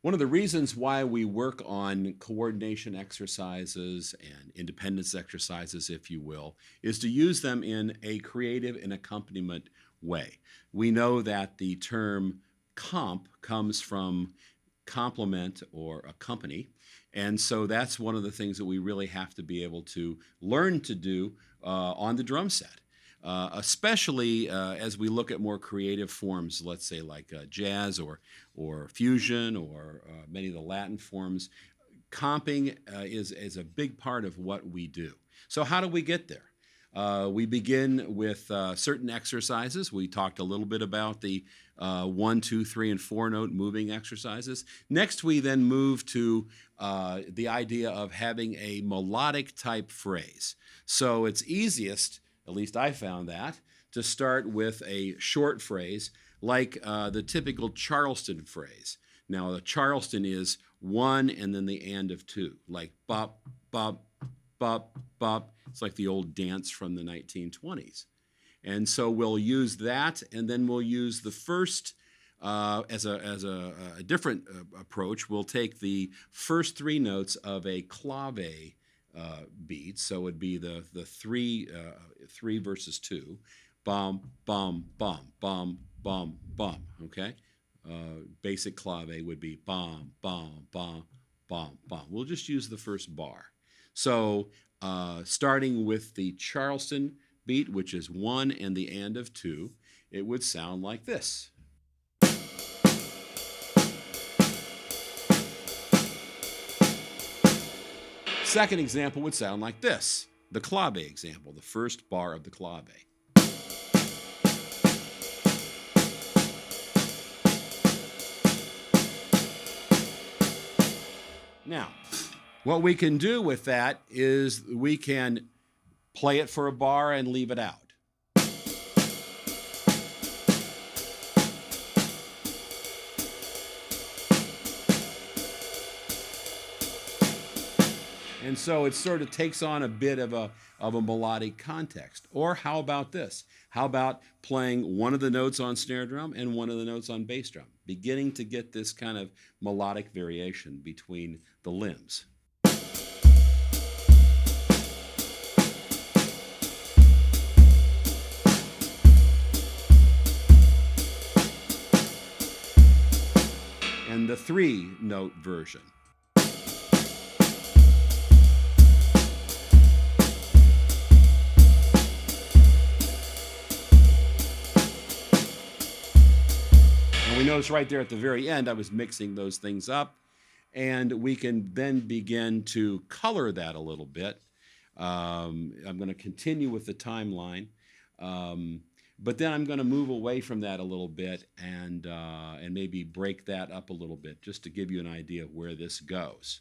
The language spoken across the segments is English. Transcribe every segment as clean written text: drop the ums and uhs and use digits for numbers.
One of the reasons why we work on coordination exercises and independence exercises, if you will, is to use them in a creative and accompaniment way. We know that the term comp comes from complement or accompany, and so that's one of the things that we really have to be able to learn to do on the drum set. Especially as we look at more creative forms, let's say like jazz or fusion or many of the Latin forms, comping is a big part of what we do. So how do we get there? We begin with certain exercises. We talked a little bit about the 1, 2, 3, and 4 note moving exercises. Next, we then move to the idea of having a melodic type phrase. So it's easiest, at least I found that, to start with a short phrase like the typical Charleston phrase. Now, the Charleston is 1 and then the and of 2, like bop, bop, bop, bop. It's like the old dance from the 1920s. And so we'll use that, and then we'll use the first as a different approach. We'll take the first 3 notes of a clave beat, so it would be the 3 versus 2, bum, bum, bum, bum, bum, bum, okay? Basic clave would be bum, bum, bum, bum, bum. We'll just use the first bar. So starting with the Charleston beat, which is 1 and the and of 2, it would sound like this. Second example would sound like this, the clave example, the first bar of the clave. Now, what we can do with that is we can play it for a bar and leave it out. And so it sort of takes on a bit of a melodic context. Or how about this? How about playing one of the notes on snare drum and one of the notes on bass drum, beginning to get this kind of melodic variation between the limbs. And the 3-note version. And we notice right there at the very end, I was mixing those things up, and we can then begin to color that a little bit. I'm going to continue with the timeline, but then I'm going to move away from that a little bit and maybe break that up a little bit just to give you an idea of where this goes.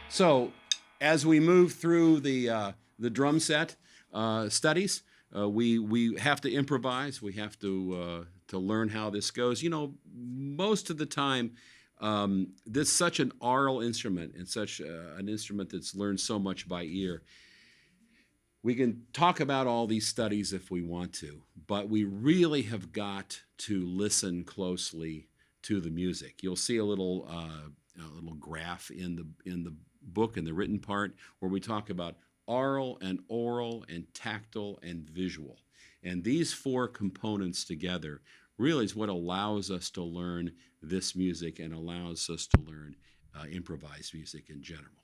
So as we move through the drum set studies, we have to improvise. We have to learn how this goes. You know, most of the time, this is such an aural instrument and such an instrument that's learned so much by ear. We can talk about all these studies if we want to, but we really have got to listen closely to the music. You'll see a little graph in the book, in the written part, where we talk about aural and oral and tactile and visual. And these 4 components together really is what allows us to learn this music and allows us to learn improvised music in general.